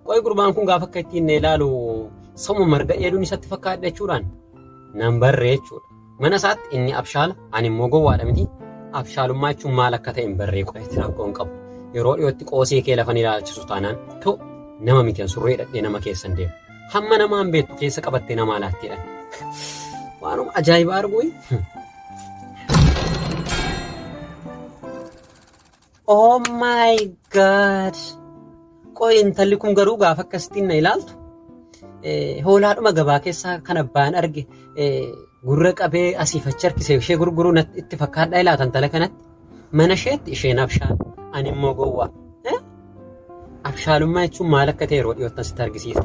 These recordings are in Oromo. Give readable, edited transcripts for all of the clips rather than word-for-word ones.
Qoy gurbaan kun gaafa akka ittiin ilaalu sammuu marga dheeduun isatti fakkaata jechuudhaan nan barree jechuudha. Mana isaatti inni abshaala ani immoo gowwaadha miti. Abshaalummaa jechuun maal akka ta'e hin barree qo'eetti rakkoon qabu. Yeroo dhiyootti qoosee kee lafan ilaalchisu taanaan ta'u nama miti surree dhadhee nama keessan deemu. Hamma namaan beektu keessa qabattee namaa laatteedha. Waanuma ajaa'ibaa arguu. Oh my god. Qoy intalli kun garuu gaafa akkasittiin na ilaaltu. Hoolaadhuma gabaa keessaa kan abbaan arge gurra qabee asiif achi harkisee ishee gurguruu itti fakkaadhaa ilaatan tala kanatti. Mana isheetti isheen abshaala ani immoo gowwaa. Abshaalummaa jechuun maal akka ta'e yeroo dhiyootti asitti argisiisa.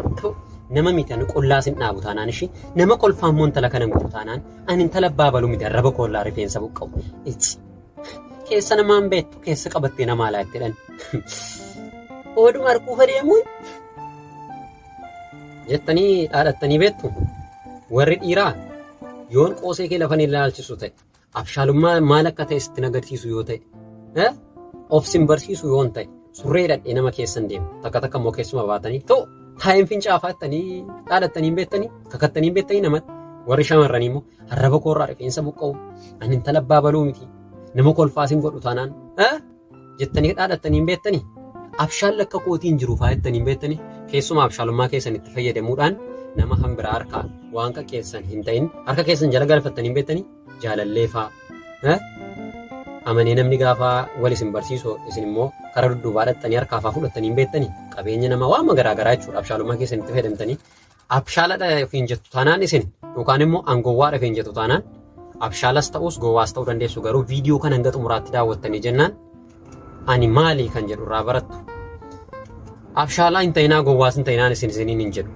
Nama miti ani qullaa sin dhaabu taanaan ishee nama kolfaan moo intala kana godhu taanaan ani intala baabaluu miti arraba koollaa rifeensa buqqa'u. Keessa namaan beektu keessa qabattee namaa laatteedhaan. Ooduma arguuf adeemuun jettanii dhaadhattanii beektu warri dhiiraa yoon qoosee kee lafan ilaalchisu ta'e abshaalummaa maal akka ta'e sitti agarsiisu yoo ta'e of sin barsiisu yoon ta'e surree dhadhee nama keessan deemu takka takka immoo keessuma baatanii ta'u taa'een fincaafattanii dhaadhattanii beektanii kakattanii beektanii namatti warri shamarranii immoo arraba koorraa rifeensa buqqa'u ani intala baabaluu miti nama kolfaa sin godhu taanaan jettanii dhaadhattanii beektanii. Abshaal akka kootiin jiru faayattanii beektanii keessumaa abshaalummaa keessan itti fayyadamuudhaan nama kan biraa harkaa waan keessan hin ta'in harka keessan jala galfattanii beektanii jaalallee fa'aa amanee namni gaafa wal isin barsiisu isin immoo karaa dudduubaa dhattanii harkaa fa'aa fudhattanii beektanii qabeenya nama waan garaagaraa jechuudha abshaalummaa keessan itti fayyadamtanii abshaaladha ofiin jettu taanaan isin yookaan immoo angowwaadha ofiin jettu taanaan abshaalas ta'us gowwaas ta'uu dandeessu garuu viidiyoo kan hanga xumuraatti daawwattanii jennaan. Ani maalii kan jedhu irraa barattu. Abshaalaa hin ta'inaa gowwaas hin ta'inaan isiniin hin jedhu.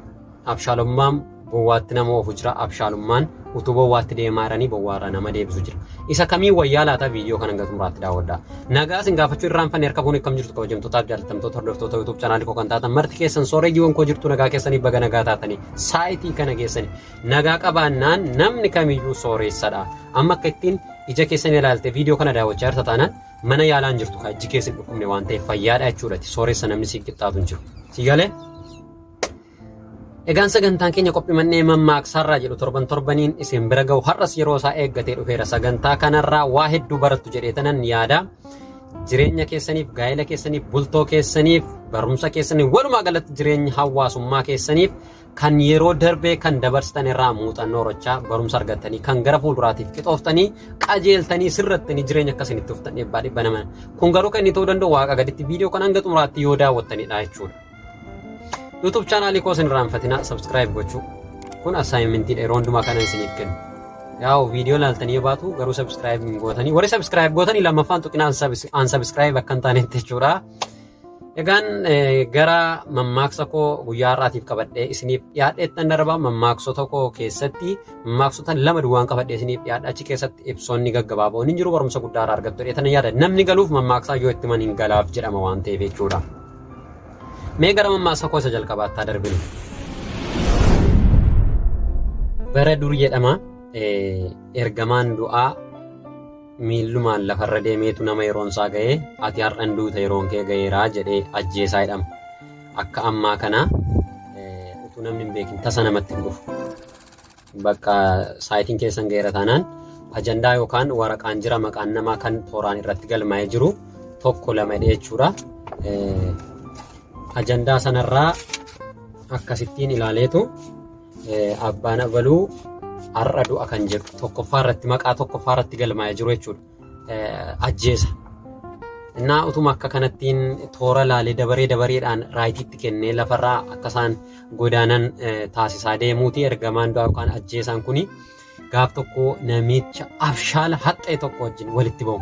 Abshaalummaan gowwaatti nama oofu jira. Abshaalummaan utuu gowwaatti deemaa jiranii gowwaarraa nama deebisu jira. Isa kamiin wayyaa laata viidiyoo kan hanga xumuraatti daawwadhaa. Nagaa isin gaafachuu irraanfanne harka fuunee akkam jirtu kabajamtootaaf jaallatamtoota hordoftoota YouTube chaanaalii koo kan taatan marti keessan sooreeyyiiwwan koo jirtu nagaa keessanii baga nagaa taatanii saayitii kana keessanii nagaa qabaannaan namni kamiyyuu sooressadha. Amma akka ittiin ija keessan ilaalte viidiyoo kana daawwachaa jirta taanaan mana yaalaan jirtu kan iji keessan dhukkubne waan ta'eef fayyaadha jechuudha. Sooressa namni si qixxaatu hin jiru. Si galee? Egaan sagantaan keenya qophii mannee mammaaksaarraa jedhu torbaniin isin bira gahu har'as yeroo isaa eeggatee dhufeera. Sagantaa kanarraa waa hedduu barattu jedheetanan yaada. Jireenya keessaniif, gaa'ela keessaniif, bultoo keessaniif, barumsa keessaniif, walumaa galatti jireenya hawaasummaa keessaniif kan yeroo darbee kan dabarsitan irraa muuxannoo horachaa barumsa argattanii kan gara fuulduraatiif qixooftanii qajeeltanii sirrattanii jireenya akkasinitti uftan dhibba nama. Kun garuu kan inni ta'uu danda'u waaqa gaditti viidiyoo kan hanga xumuraatti yoo daawwattanidha jechuudha. YouTube chaanaalii koo isin irraanfatinaa subscribe gochuu. Kun assignmentiidha yeroo hundumaa kana isiniif kennu. Yaa'u viidiyoo laaltanii baatu garuu subscribe hin gootanii warri subscribe gootanii lammaffaan tuqinaan unsubscribe akka hin taanetti jechuudha. Egaan gara mammaaksa koo guyyaa har'aatiif qabadhee isiniif dhiyaadheettan darbaa mammaaksota koo keessatti mammaaksota lama duwwaan qabadhee isiniif dhiyaadha achi keessatti ibsoonni gaggabaaboon hin jiru barumsa guddaa irraa argattu dheetana yaada namni galuuf mammaaksaa yoo itti man hin galaaf jedhama waan ta'eef jechuudha. Mee gara mammaaksa koo isa jalqabaattaa darbinu. Bara dur jedhama ergamaan du'aa miillumaan lafarra deemeetu nama yeroon isaa ga'ee ati har'an duuta yeroon kee ga'eeraa jedhee ajjeesaa jedhama. Akka ammaa kana utuu namni hin beekin tasa namatti hin dhufu. Bakka saayitiin keessan ga'eera taanaan ajandaa yookaan waraqaan jira maqaan namaa kan tooraan irratti galmaa'ee jiru tokko lama jechuudha. Ajandaa sanarraa akkasittiin ilaaleetu abbaan abaluu har'a du'a kan jedhu tokkoffaa irratti maqaa tokkoffaa irratti galmaa'ee jiru jechuudha. Ajjeesa. Innaa utuma akka kanattiin toora laalee dabareedhaan raayitiitti kennee lafarraa akka isaan godaanan taasisaa deemuuti ergamaan du'aa yookaan ajjeesaan kuni gaaf tokko namicha abshaala haxxee tokko wajjin walitti ba'u.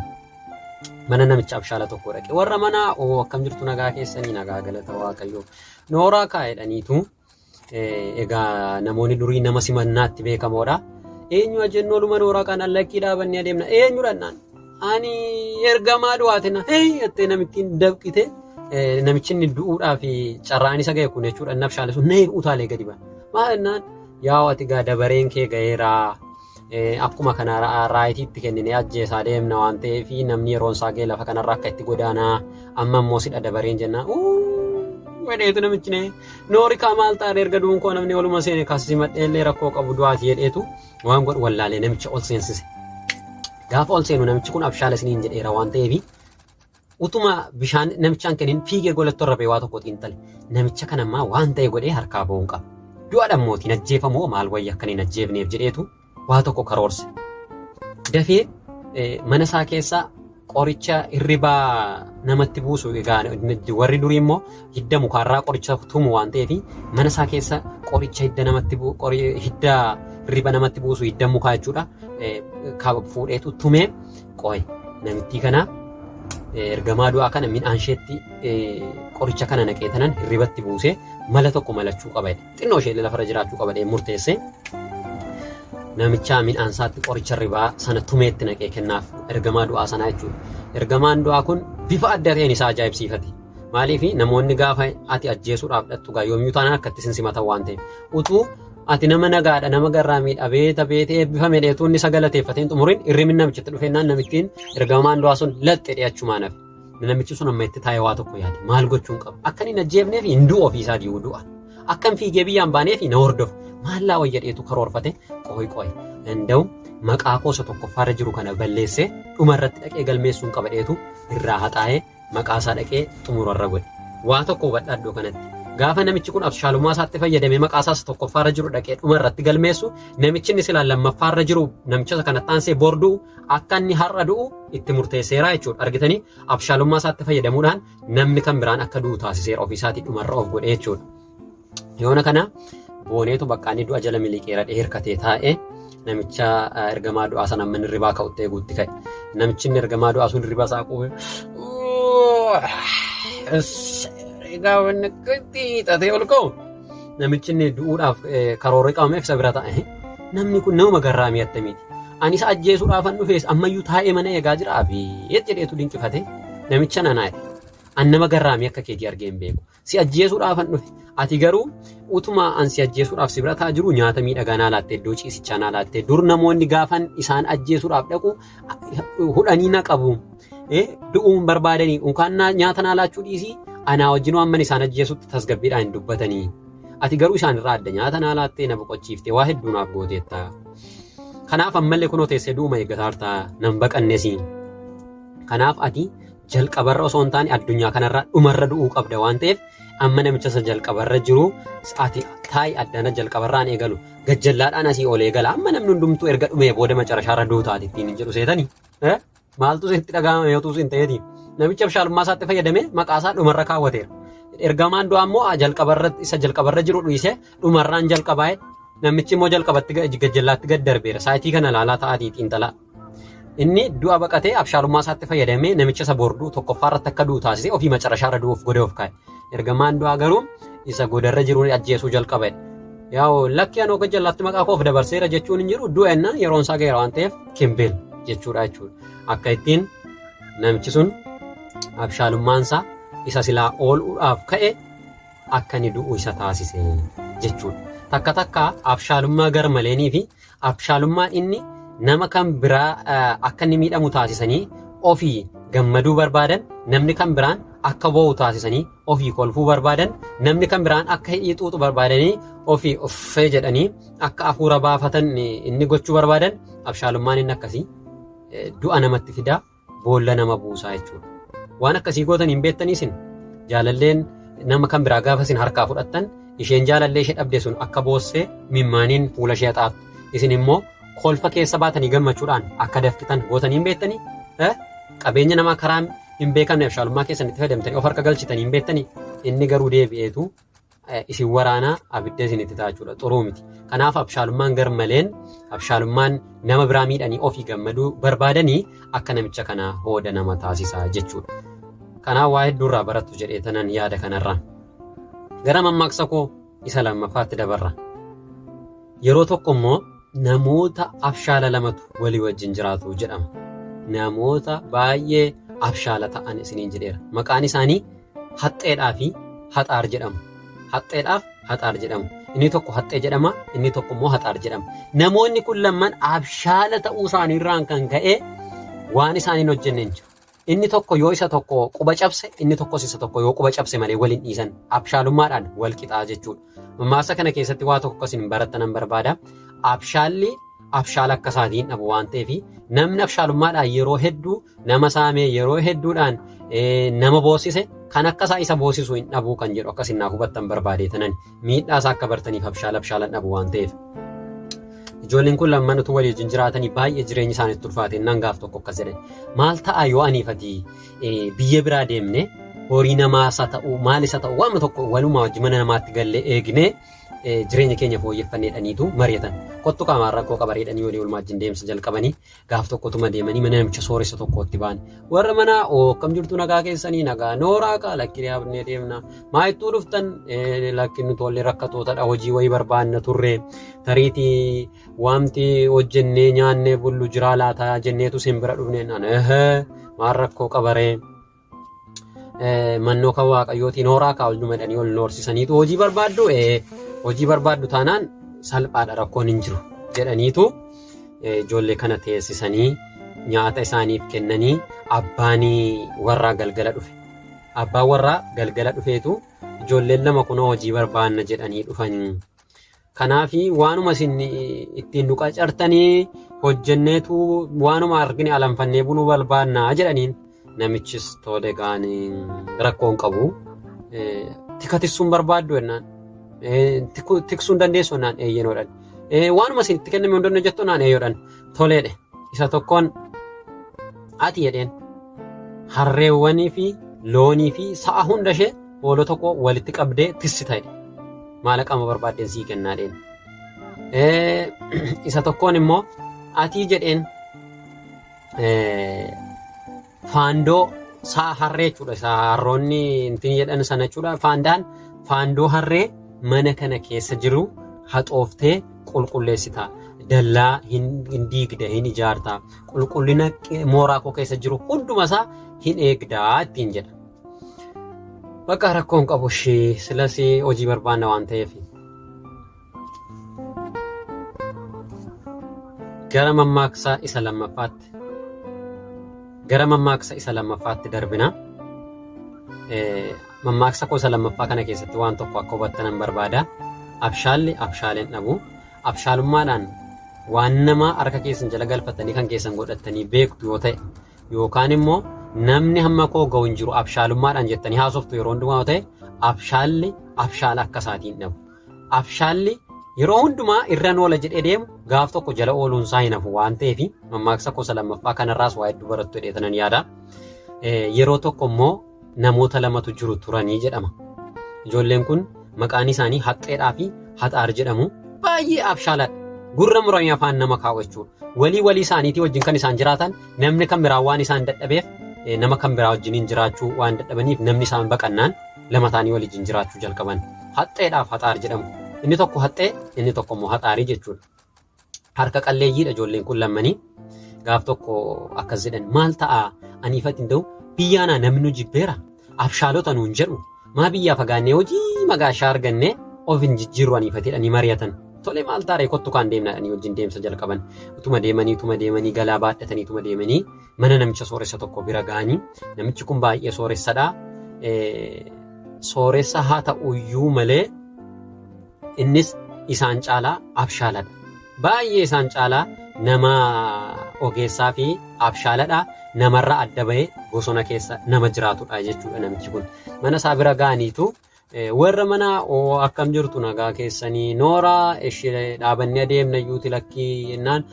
Mana namicha abshaala tokko dhaqe. Warra manaa akkam jirtu nagaa keessanii nagaa galata waaqayyoo. Nooraa kaa'edhaniitu egaa namoonni durii nama simannaatti beekamoodha. Eenyu ajjennoo luma nooraa kanaan lakkii dhaabannee adeemna. Eenyu dhannaan? Ani ergamaa du'aatina. Jettee namittiin dabqite namichi inni du'uudhaaf carraan isa ga'e kun jechuudha. Abshaala sun nee utaalee gadi ba'a. Maal jennaan? Yaa ati gaa dabareen kee ga'eeraa. akkuma kana raayitiitti kennine ajjeesaa deemna waan ta'eef namni yeroon isaa ga'e lafa kanarraa akka itti godaanaa amma immoo sidha dabareen jenna wedheetu namichi ne noori kaa maal taane erga duunkoo namni waluma seene kaasisi madheellee rakkoo qabu du'aati jedheetu waan godhu wallaalee namicha ol seensise gaafa ol seenu namichi kun abshaala isiniin jedheera waan ta'eef utuma bishaan namichaan kennin fiigee golatto irra ba'ee waa tokko xiinxale namicha kanammaa waan ta'e godhee harkaa ba'uun qaba du'aadhaan mootiin ajjeefamoo maal wayya akka hin ajjeefneef jedheetu waa tokko karoorse dafee mana isaa keessaa qoricha hirribaa namatti buusu egaa warri durii immoo hidda mukaarraa qoricha tumu waan ta'eef mana isaa keessa qoricha hidda hirriba namatti buusu hidda mukaa jechuudha fuudheetu tumee qo'e namittii kana ergamaa du'aa kana midhaan isheetti qoricha kana naqee tanan hirribatti buusee mala tokko malachuu qaba xinnoo ishee lafarra jiraachuu qaba murteesse namicha midhaan isaatti qoricha hirribaa sana tumeetti naqee kennaaf ergamaa du'aa sanaa jechuudha. Ergamaan du'aa kun bifa adda ta'een isaa ajaa'ibsiifate. Maaliif namoonni gaafa ati ajjeesuudhaaf dhattu gaa yoomuu taanaan akkatti simatan waan ta'eef utuu ati nama nagaadha nama garraa miidhaa beetee eebbifame dheetuun isa galateeffateen xumuriin hirribni namichatti dhufeennaan namittiin ergamaan du'aa sun laxxee dhi'achumaan hafe. Namichi sun amma itti taa'ee waa tokko yaade maal gochuun qaba akka inni ajjeefneef hin du'u ofiisaa di'uu du'a. Akkam fiigee biyyaan baaneef na hordofu maallaa wayyaadheetu karoorfate qoy danda'u maqaa koosa tokkoffaarra jiru kana balleessee dhumarratti dhaqee galmeessuun qaba dheetu irraa haxaa'ee maqaa isaa dhaqee xumurarra godhe waa tokko hubadhaa iddoo kanatti gaafa namichi kun abshaalummaa isaatti fayyadamee maqaa isaas tokkoffaarra jiru dhaqee dhumarratti galmeessu namichi inni silaa lammaffaarra jiru namicha kana taansee borduu akka inni har'a du'u itti murteesseera jechuudha argitanii abshaalummaa isaatti fayyadamuudhaan namni kan biraan akka du'u taasiseera ofiisaatii dhumarra of godhee jechuudha yoona kana booneetu baqqaanii du'a jala miliqeera hirkatee taa'ee namicha ergamaa du'aa sana amma hirribaa ka'utti eeguutti ka'e namichi ergamaa du'aa sun hirriba isaa qube egaa wanni akkatti hiixatee ol ka'u namichi du'uudhaaf karoorri qabameef isa bira ta'e namni kun nama garraamii attamiiti ani isa ajjeesuudhaafan dhufees ammayyuu taa'ee mana eegaa jira abeet jedheetu dinqifate namicha nanaa'e an nama garraamii akka keetii argee hin beeku si ajjeesuudhaafan dhufe ati garuu utuma an si ajjeesuudhaaf si bira taa'aa jiru nyaata miidhagaa naa laattee iddoo ciisichaa naa laattee dur namoonni gaafan isaan ajjeesuudhaaf dhaqu hudhanii na qabu du'uun barbaadanii unkaan nyaata naa laachuu dhiisii anaa wajjin waan isaan ajjeesutti tasgabbiidhaan hin dubbatanii ati garuu isaan irraa adda nyaata naa laattee na boqochiiftee waa hedduu naaf gooteetta kanaaf ammallee kunoo teessee du'uma eeggataartaa nan baqannesiin kanaaf ati jalqabarra osoo hin taane addunyaa kanarraa dhumarra du'uu qabda waan ta'eef amma namicha isa jalqabarra jiru ati taayi addana jalqabarraan eegalu gajjallaadhaan asii ol eegala amma namni hundumtuu erga dhumee booda macarashaarra duutaati ittiin hin jedhu seetanii maaltu sitti dhagahama yootuus hin ta'eeti namicha abshaalummaa isaatti fayyadamee maqaasaa dhumarra kaawwateera ergamaan du'aa immoo isa jalqabarra jiru dhiisee dhumarraan jalqabaa'e namichi immoo jalqabatti gajjallaatti gad darbeera saayitii kana laalaa ta'aatii xiinxalaa inni du'a baqatee abshaalummaa isaatti fayyadamee namicha isa borduu tokkoffaarratti akka du'u taasisee ofii macarashaarra du'uuf godee of kaa'e ergamaan du'aa garuu isa godarra jiru ajjeesuu jalqabe yaa'u lakki anoo gajjallaatti maqaa koof dabarseera jechuun hin jiru du'a ennaan yeroon isaa ga'eera waan ta'eef kimbeel jechuudha akka ittiin namichi sun abshaalummaan isaa isa silaa ool'uudhaaf ka'e akka inni du'u isa taasise jechuudha takka abshaalummaa garmaleenii fi abshaalummaan inni nama kan biraa akka inni miidhamu taasisanii ofii gammaduu barbaadan namni kan biraan akka boo'u taasisanii ofii kolfuu barbaadan namni kan biraan akka hiixuutu barbaadanii ofii uffee jedhanii akka hafuura baafatan inni gochuu barbaadan abshaalummaan inni akkasii du'a namatti fidaa boolla nama buusaa jechuudha waan akkasii gootan hin beektaniisin jaalalleen nama kan biraa gaafa isin harkaa fudhattan isheen jaalallee ishee dhabde sun akka boossee mimmaaniin fuula ishee xaaftu isin immoo kolfa keessa baatanii gammachuudhaan akka dafqitan gootanii hin beektanii qabeenya namaa karaa hin beekamne abshaalummaa keessan itti fayyadamtanii of harka galchitanii hin beektanii inni garuu deebi'eetu isin waraanaa abidda isin itti taachuudha xuruu miti kanaaf abshaalummaan garmaleen abshaalummaan nama biraa miidhanii ofii gammaduu barbaadanii akka namicha kanaa hooda nama taasisaa jechuudha kanaaf waa hedduurraa barattu jedhee tanan yaada kanarraa gara mammaaksa koo isa lammaffaatti dabarra yeroo tokko immoo namoota abshaala lamatu walii wajjin jiraatu jedhama namoota baay'ee abshaala ta'an isiniin jedheera maqaan isaanii haxxeedhaa fi haxaar jedhamu haxxeedhaaf haxaar jedhamu Inni tokko haxxee jedhama, inni tokko immoo haxaar jedhama. Namoonni kun lamman abshaala ta'uu isaaniirraan kan ka'e waan isaan hin hojjenne hin jiru. Inni tokko yoo isa tokko quba cabse, inni tokkos isa tokko yoo quba cabse malee waliin dhiisan abshaalummaadhaan wal qixaa jechuudha. Mammaaksa kana keessatti waa tokko akkasiin barattan barbaada. Abshaalli abshaala akka isaatiin dhabu waan ta'eef namni abshaalummaadhaan yeroo hedduu nama saamee yeroo hedduudhaan nama boosise kan akka isaa isa boosisuu hin dhabuu kan jedhu akkasiin naa hubattan barbaadeetanan miidhaasaa akka bartaniif abshaalan dhabu waan ta'eef. Ijoolleen kun lamman utuu waliin jiraatanii baay'ee jireenyi isaaniitti ulfaateen nan gaaf tokko akkas jedhan maal ta'a yoo aniifati biyya biraa deemne horii namaasa ta'uu maalisa ta'uu waan tokko walumaa wajji mana namaatti gallee eegnee jireenya keenya fooyyeffanneedhaniitu mari'atan. Kottu qaamaan rakkoo qabareedhanii walii walumaa wajjin deemsa jalqabanii gaaf tokkotuma deemanii mana namicha sooressa tokkotti ba'an. Warra manaa akkam jirtu nagaa keessanii nagaa nooraa kaa lakkii yaabnee deemna. Maayittuu dhuftan lakki nu tollee rakkatootadha hojii wayii barbaanna turre tariitii waamti hojjennee nyaannee bullu jiraa laataa jenneetu simbira dhufnee maal rakkoo qabaree. Mannoo kan waaqayyootiin nooraa kaa ol dhumadhanii ol noorsisaniitu hojii barbaaddu taanaan salphaadha rakkoon hin jiru jedhaniitu ijoollee kana teessisanii nyaata isaaniif kennanii abbaan warraa galgala dhufe. Abbaan warraa galgala dhufeetu ijoolleen lama kunoo hojii barbaanna jedhanii dhufanii. Kanaafi waanuma isin ittiin nu qacartanii hojjenneetu waanuma argine alanfannee buluu barbaannaa jedhaniin. Namichis tole gaanii rakkoon qabu tikatisuun barbaaddu jennaan tiksuun dandeessu jennaan eeyyenoodhaan waanuma isin itti kenname hundanna jettu naan eeyyoodhaan toleedhe isa tokkoon ati jedheen harreewwanii fi loonii fi sa'a hunda ishee hoolota tokko walitti qabdee tissi ta'e maallaqama barbaaddeen sii kennaadheen isa tokkoon immoo ati jedheen faandoo sa'a harree jechuudha. Isa harroonni intin jedhan sana jechuudha. Faandoo harree mana kana keessa jiru haxooftee qulqulleessita. Dallaa hin diigda hin ijaarta. Qulqullina mooraa koo keessa jiru hunduma isaa hin eegdaa ittiin jedha. Bakka rakkoon qabu ishee silas hojii barbaanna waan ta'eef. Gara mammaaksa isa lammaffaatti darbina. Mammaaksa koo isa lammaffaa kana keessatti waan tokko akka hubattanan barbaada. Abshaalli abshaaleen dhabu. Abshaalummaadhaan waan nama harka keessan jala galfatanii kan keessan godhatanii beektu yoo ta'e yookaan immoo namni hamma koo ga'u hin jiru abshaalummaadhaan jettanii haasoftu yeroo hundumaa yoo ta'e abshaalli abshaala akka isaatiin dhabu. Abshaalli yeroo hundumaa irra noola jedhee deemu gaaf tokko jala ooluun isaa hin hafu waan ta'eef mammaaksa koo isa lammaffaa kanarraas waa hedduu barattu jedheetanan yaada. Yeroo tokko immoo namoota lamatu jiru turanii jedhama. Ijoolleen kun maqaan isaanii haxxeedhaa fi haxaar jedhamu. Baay'ee abshaaladha. Gurra muranii afaan nama kaa'u jechuudha. Walii isaaniitii wajjin kan isaan jiraatan namni kan biraa waan isaan dadhabeef nama kan biraa wajjin jiraachuu waan dadhabaniif namni isaan baqannaan lama ta'anii waliin jiraachuu jalqaban. Haxxeedhaaf haxaar jedhamu. Inni tokko haxxee inni tokko immoo haxaarii jechuudha. Harka qalleeyyiidha ijoolleen kun lammanii. Gaaf tokko akkas jedhan maal ta'a aniifatti hin ta'u biyyaanaa namni jibbeera abshaalota nuun jedhu maa biyyaa fagaannee hojii magaashaa argannee of hin jijjiirru aniifatidha ni mari'atan. Tole maal taaree kottu kaan deemnaadhanii wajjin deemsa jalqaban. Utuma deemanii galaa baadhatanii utuma deemanii mana namicha sooressa tokko bira ga'anii namichi kun baay'ee sooressadha. Sooressa haa ta'uyyuu malee innis isaan caalaa abshaaladha. Baay'ee isaan caalaa nama ogeessaa fi abshaaladha. Namarraa adda bahee bosona keessa nama jiraatudha jechuudha namichi kun. Mana isaa bira ga'aniitu warra mana akkam jirtu nagaa keessanii nooraa ishee dhaabannee adeemna yuuti lakkii jennaan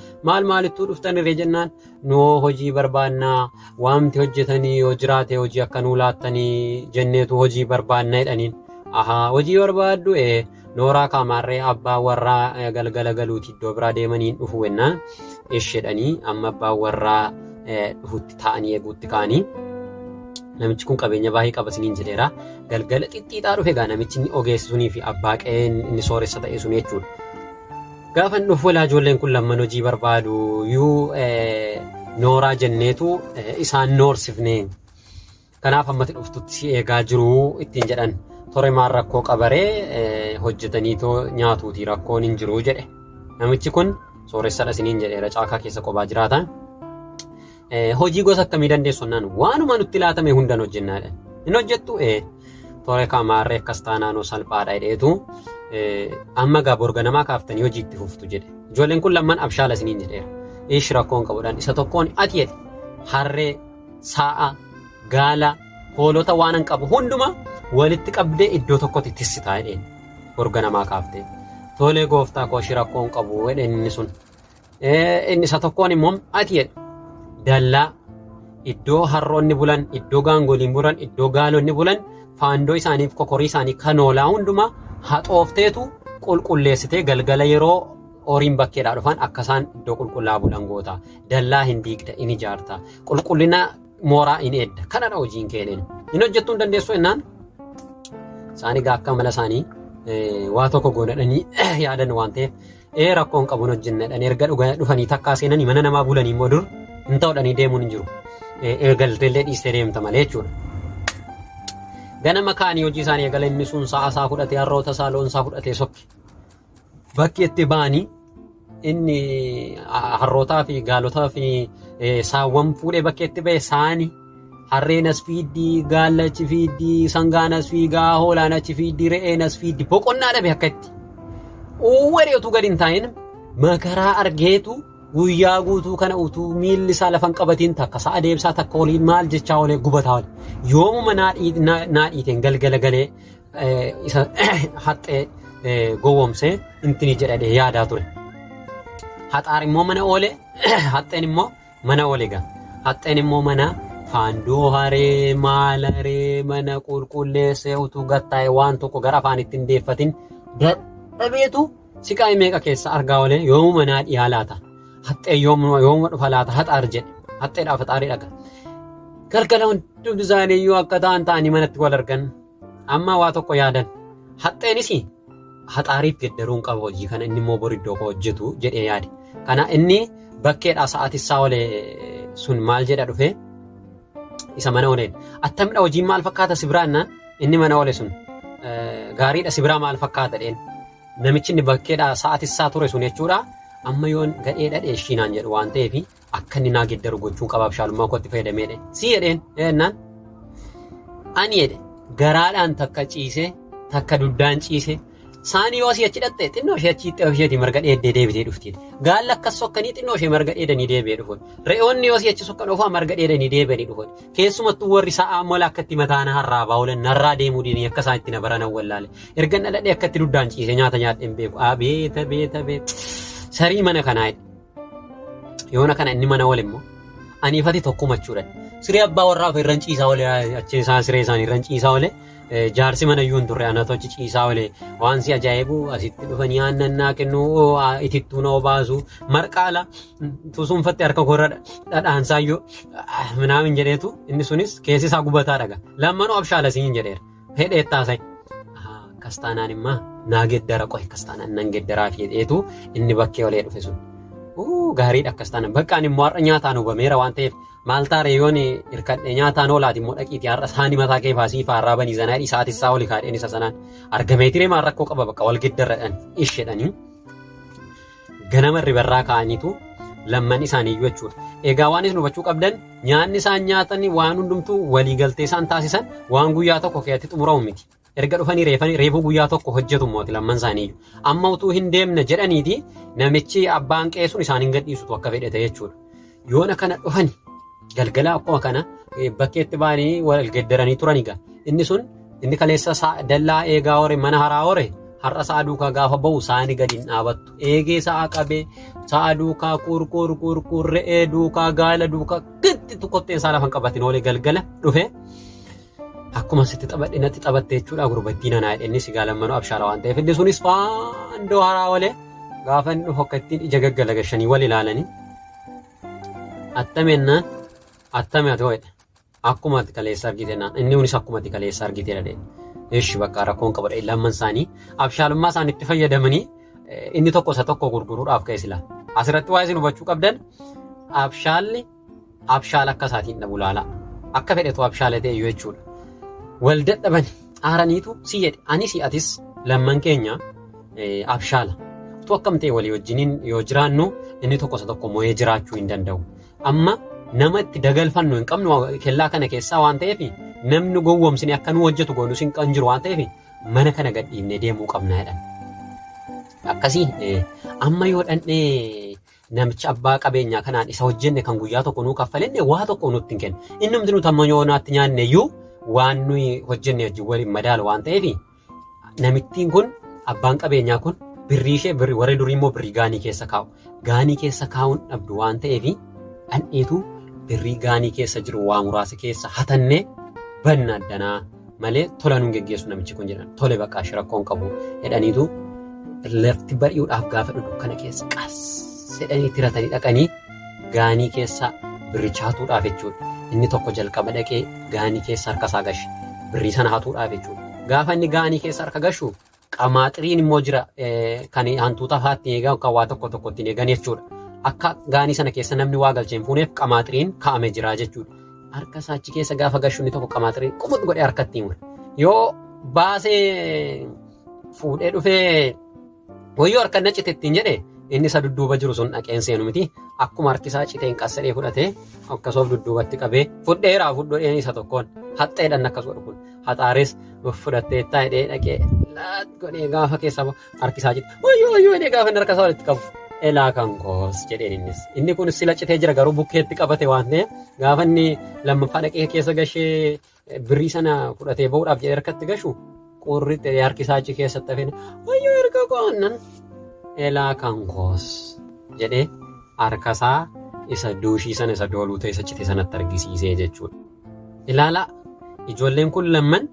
maalittuu dhuftan irree jennaan noo hojii barbaannaa waamti hojjetanii yoo jiraate hojii akka nuu laattanii jenneetu hojii barbaannaa jedhaniin. Hojii barbaaddu nooraa kaamaarree abbaa warraa galgala galuuti iddoo biraa deemaniin dhufu jennaan isheedhanii amma abbaa warraa dhufutti taa'anii eeguutti ka'anii. Namichi kun qabeenya baay'ee qaba isiniin jedheera. Galgala xixxiixaa dhufe egaa namichi inni ogeessi sunii fi abbaa qe'een inni sooressa ta'e sun jechuudha. Gaafa inni dhufu ijoolleen kun lamman hojii barbaadu yuu nooraa jenneetu isaan noorsifne. Kanaaf ammatti dhuftutti si eegaa jiru ittiin jedhan. tore maan rakkoo qabaree hojjetanii too nyaatuuti rakkoon hin jiru jedhe. Namichi kun sooressadha isiniin jedheera caakaa keessa qophaa jiraatan. Hojii gosa akkamii dandeessu naan waanuma nutti laatame hundan hojjennaadha. Hin hojjettu tore kamaarree akkas taanaanoo salphaadha jedheetu amma gaa borga namaa kaaftanii hojii itti fuftu jedhe. Ijoolleen kun lamman abshaala isiniin jedheera. Ishi rakkoon qabudhaan isa tokkoon ati jedhe harree, sa'a, gaala, hoolota waan qabu hunduma walitti qabdee iddoo tokkotti tissitaa jedheen borga namaa kaaftee. Tolee gooftaa koo ishi rakkoon qabu jedheen inni sun. Inni isa tokkoon immoo ati jedhe dallaa iddoo harroonni bulan, iddoo gaangoliin bulan, iddoo gaalonni bulan faandoo isaaniif kokorii isaanii kanoolaa hundumaa haxoofteetu qulqulleessitee galgala yeroo horiin bakkeedhaa dhufan akkasaan iddoo qulqullaa bulan goota. Dallaa hin diigda in ijaarta. Qulqullina mooraa in eedda. Kanadha hojiin keeneen. Hin hojjettuu hin dandeessu jennaan. Isaanii gaa akka mala isaanii waa tokko goonadhanii yaadan waan ta'eef rakkoon qabuun hojjennadhaan erga dhufanii takkaa seenanii mana namaa bulanii immoo dur hin ta'udhanii deemuun hin jiru. Eegalteellee dhiistee deemta malee jechuudha. Ganama kaanii hojii isaanii eegala inni sun sa'a isaa fudhatee harroota isaa loon isaa fudhatee sokke. Bakki itti ba'anii inni harrootaa fi gaalotaa fi saawwan fuudhee bakki itti ba'e saani harreen as fiiddii, gaalli achi fiiddii, sangaan as fiigaa, hoolaan achi fiiddii, re'een as fiiddii boqonnaa dhabe akka itti. Wareetu gadi hin taa'in makaraa argeetu guyyaa guutuu kana utuu miilli isaa lafan qabatiin takka sa'a deebsaa takka waliin maal jechaa olee gubataa wali. Yoomuma naa dhiiteen galgala galee isa haxxee gowwomsee intini jedhadhee yaadaa ture. Haxaar immoo mana oole, haxxeen immoo mana oole gaa. Haxxeen immoo mana faandoo haree, maala haree, mana qulqulleessee utuu gattaa'e waan tokko gara afaan ittiin deeffatin dadhabeetu siqaa meeqa keessa argaa oole yoomuma naa dhiyaa laata. Haxxee yoomuma dhufa laata haxaar jedhe. Haxxeedhaaf haxaarii dhaga. Galgala hundi isaanii iyyuu akka ta'anii manatti wal argan. Amma waa tokko yaadan. Haxxeenis haxaariif geddaruun qaba hojii kana inni immoo boriddoo koo hojjetu jedhee yaade. Kana inni bakkeedhaa sa'aatissaa olee sun maal jedha dhufe isa mana oleen. Attamidha hojiin maal fakkaata sibiraa innaan inni mana oole sun gaariidha sibiraa maal fakkaata dheen. Namichi inni bakkeedhaa sa'aatissaa ture sun jechuudha. Amma yoon gadhee dhadhee ishiinaan jedhu waan ta'eef akka inni naa geddaru gochuun qabaaf shaalummaa kootti fayyadameedha. Si jedheen jennaan ani jedhe garaadhaan takka ciise takka duddaan ciise saanii yoo achi dhatte xinnoo ishee achi isheetii marga dheeddee deebitee dhufti. Gaalli akkas sokkanii xinnoo ishee marga dheedanii deebi'ee dhufu. Re'oonni yoo achi sokkan ofaa marga dheedanii deebi'anii dhufu. Keessumattuu warri sa'aa mola akkatti mataan harraa baa'ulan narraa deemuu diinii akka isaan itti na baranan wallaale. Erga dhaladhee akkatti duddaan ciise nyaata nyaadheen beeku. Beeta. Sarii mana kanaa yoona kana inni mana oole immoo aniifati tokkumachuudhaan. Siree abbaa warraa of irran ciisaa oole achi isaan siree isaanii irran ciisaa oole. Jaarsi mana iyyuu hin turre anatu achi ciisaa oole waan si ajaa'ibu asitti dhufanii aannannaa kennuu itittuu na obaasu marqaala tusuunfatti harka korra dhadhaansaayyuu minaamin jedheetu inni sunis keessi isaa gubataa dhaga lammanuu abshaala siin jedheera hedheettaasai kastaanaan immaa naa geddara qohe kastaanaan nan geddaraa fi jedheetu inni bakkee olee dhufe sun gaariidha kastaanaan bakkaan immoo har'a nyaataan hubameera waan ta'eef maal taare yoon hirkadhee nyaataan oolaati immoo dhaqiitii har'a saanii mataa kee faasii faarraa banii zanaa isaatissaa oli kaadheen isa sanaan argameetiree maal rakkoo qaba bakka wal geddarradhan ishedhanii ganama ribarraa ka'aniitu lamman isaaniiyyuu jechuudha. Egaa waan isin hubachuu qabdan nyaanni isaan nyaatanii waan hundumtuu waliigaltee isaan taasisan waan guyyaa tokko keessatti xumuramu miti. Erga dhufanii reefuu guyyaa tokko hojjetu mooti lamman isaaniiyyuu. Amma utuu hin deemne jedhaniiti namichi abbaan qeessuun isaan hin gadhiisutu akka fedhate jechuudha. Yoona kana dhufani galgala akkuma kana bakkeetti ba'anii wal geddaranii turani gaa. Inni sun inni kaleessa dallaa eegaa hore mana haraa hore har'a sa'a duukaa gaafa ba'u saani gadi hin dhaabattu. Eegee sa'a qabee sa'a duukaa kurkur re'ee duukaa gaala duukaa gitti tukkotteen isaa lafan qabatin oolee galgala dhufe. Akkuma sitti taphadhinatti taphatte jechuudha gurbattiin anaa jedheenni si gaalammanuu abshaala waan ta'eef inni sunis faandoo haraa oolee gaafa inni dhufu akka ittiin ija gaggalagashanii wal ilaalanii attamennaan attame ati ho'edha akkuma ati kaleessa argite naan inni kunis akkuma ati kaleessa argite dhadheen ishi bakka rakkoon qabadha lamman isaanii abshaalummaa isaan itti fayyadamanii inni tokko isa tokko gurguruudhaaf ka'e sila asirratti waa isin hubachuu qabdan abshaalli abshaala akka isaatiin dhabu laala akka fedhetu abshaala ta'e jechuudha. Wal dadhaban aaraniitu si jedhe ani si atis lamman keenya abshaala tu akkamtee walii wajjiniin yoo jiraannu inni tokko isa tokko mo'ee jiraachuu hin danda'u amma nama itti dagalfannu hin qabnu kellaa kana keessaa waan ta'eef namni gowwomsine akka nu hojjetu goonu sin kan jiru waan ta'eef mana kana gadhiifnee deemuu qabna jedhan akkasii amma yoo dhandhee namicha abbaa qabeenyaa kanaan isa hojjenne kan guyyaa tokko nuu kaffalenne waa tokko nutti hin kennu inni nuti nuti amma yoo naatti nyaanne iyyuu waan nuyi hojjenne wajjin waliin madaalu waan ta'eef namittiin kun abbaan qabeenyaa kun birrii ishee warri durii immoo birrii gaanii keessa kaa'u gaanii keessa kaa'uun dhabdu waan ta'eef dhandheetu birrii gaanii keessa jiru waa muraasa keessa hatannee banna addanaa malee tola nuun geggeessu namichi kun jedhan tole bakka rakkoon qabu jedhaniitu lafti bari'uudhaaf gaafa dhufu kana keessa qas jedhanii tiratanii dhaqanii gaanii keessa birrichaatuudhaaf jechuudha. Inni tokko jalqaba dhaqee gaanii keessa harka isaa gashe birrii sana hatuudhaaf jechuudha. Gaafa inni gaanii keessa harka gashu qamaaxiriin immoo jira kan hantuuta faatti eegaa kan waa tokko tokkotti eegan jechuudha. Akka gaanii sana keessa namni waa galcheen fuuneef qamaaxiriin kaa'amee jira jechuudha. Harka isaa achi keessa gaafa gashu inni tokko qamaaxiriin qubut godhee harkatti himura. Yoo baasee fuudhee dhufee wayyoo harka na citeettiin jedhee inni isa dudduuba jiru sun dhaqeen seenu miti akkuma harki isaa citeen qassadhee fudhatee akkasoof dudduubatti qabee fudheeraa fudheen isa tokkoon haxxeedhaan akkas godhu kun haxaares fudhattee taa'ee dhaqee laat godhee gaafa keessa harki isaa cite wayyoo jedhee gaafa harka isaa walitti qabu elaa kan koos jedheen inni kun sila citee jira garuu bukkeetti qabate waan ta'eef gaafa inni lammaffaa dhaqee keessa gashee birrii sana fudhatee ba'uudhaaf jedhee harkatti gashu qorritti harki isaa achi keessatti hafeen wayyoo erga qo'annan elaa kan koos jedhee harkasaa isa duushii sana isa dooluu ta'e isa cite sanatti argisiisee jechuudha. Ilaalaa ijoolleen kun lamman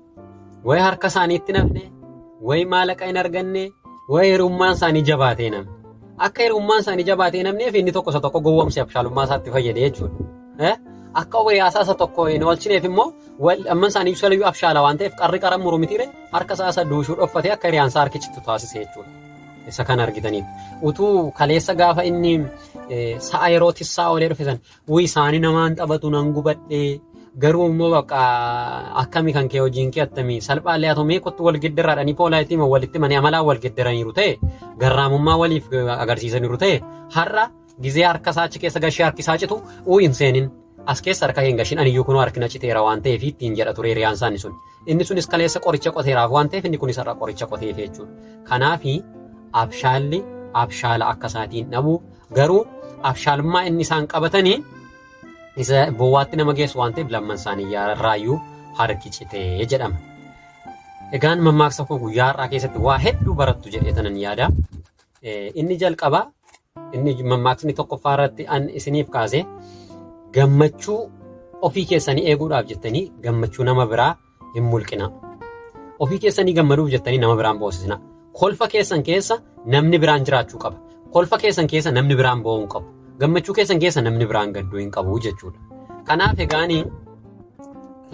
wayi harka isaaniitti nafne wayi maallaqa hin arganne wayi hirummaan isaanii jabaatee namne akka hirummaan isaanii jabaatee namneef inni tokko isa tokko gowwoomsee abshaalummaa isaatti fayyade jechuudha. Akka hiyaasaa isa tokko hin oolchineef immoo amman isaanii salayyuu abshaala waan ta'eef qarri qaran muru mitiire harka isaa isa duushuu dhoffatee akka hiriyaansaa harki cittu taasise jechuudha. Isa kan argitaniif utuu kaleessa gaafa inni sa'a yeroo tissaa olee dhufe san wuyi isaanii namaan taphatu nan gubadhee garuu immoo bakka akkamii kan kee hojiin kee attamii salphaallee haa ta'u mee kottu wal giddirraadhanii poolaayitii walitti manee amalaa wal giddiraniiru ta'e garraamummaa waliif agarsiisaniiru ta'e har'a gizee harka isaa achi keessa gashee harki isaa citu hin seenin as keessa harka hin gashin aniyyuu kunoo harkina citeera waan ta'eef ittiin jedha ture hiriyaan isaanii sun inni sunis kaleessa qoricha qoteeraaf waan ta'eef inni kunis har'a qoricha qoteef jechuudha. Kanaafi abshaalli abshaala akka isaatiin dhabu garuu abshaalummaa inni isaan qabatanii isa bowwaatti nama geessu waan ta'eef lamman isaanii yaarraayyuu harki citee jedhama. Egaan mammaaksa koo guyyaa har'aa keessatti waa hedduu barattu jedheetanan yaada. Inni jalqabaa inni mammaaksni tokkoffaa irratti an isiniif kaase gammachuu ofii keessanii eeguudhaaf jettanii gammachuu nama biraa hin mulqina. Ofii keessanii gammaduuf jettanii nama biraan boosisna. Kolfa keessan keessa namni biraan jiraachuu qaba. Kolfa keessan keessa namni biraan bo'uu hin qabu. Gammachuu keessan keessa namni biraan gadduu hin qabu jechuudha. Kanaaf egaanii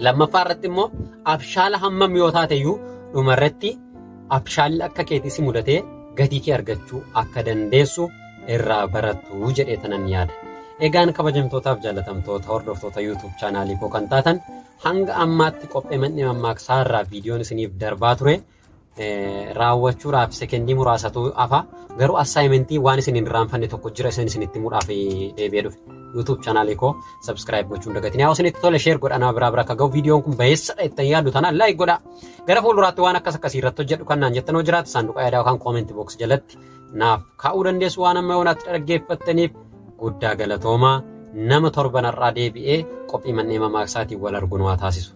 lammaffaa irratti immoo abshaala hammam yoo taateyyuu dhumarratti abshaalli akka keetii si mudatee gatii kee argachuu akka dandeessu irraa barattu jedheetanan yaada. Egaan kabajamtootaaf jaalatamtoota hordoftoota YouTube chaanaalii koo kan taatan hanga ammaatti qophee manni mammaaksaa irraa viidiyoon isiniif darbaa ture. Raawwachuudhaaf sekendii muraasatu hafa garuu assaayimentii waan isin hin raanfanne tokko jira isinitti himuudhaaf deebi'ee dhufe YouTube chaanaalii koo subscribe gochuun dagatinaa yoo isinitti tole share godhanaa biraa akka ga'u viidiyoon kun bayeessadha ittiin yaaddu tanaan like godhaa gara fuulduraatti waan akkasii irratti hojjedhu kan naan jettanoo jiraatu saanduqa yaadaa yookaan comment box jalatti naaf kaa'uu dandeessu waan amma yoonaatti dhaggeeffattaniif guddaa galatoomaa nama torbanarraa deebi'ee qophii manneen mammaaksaatiin wal arguun waa taasisu.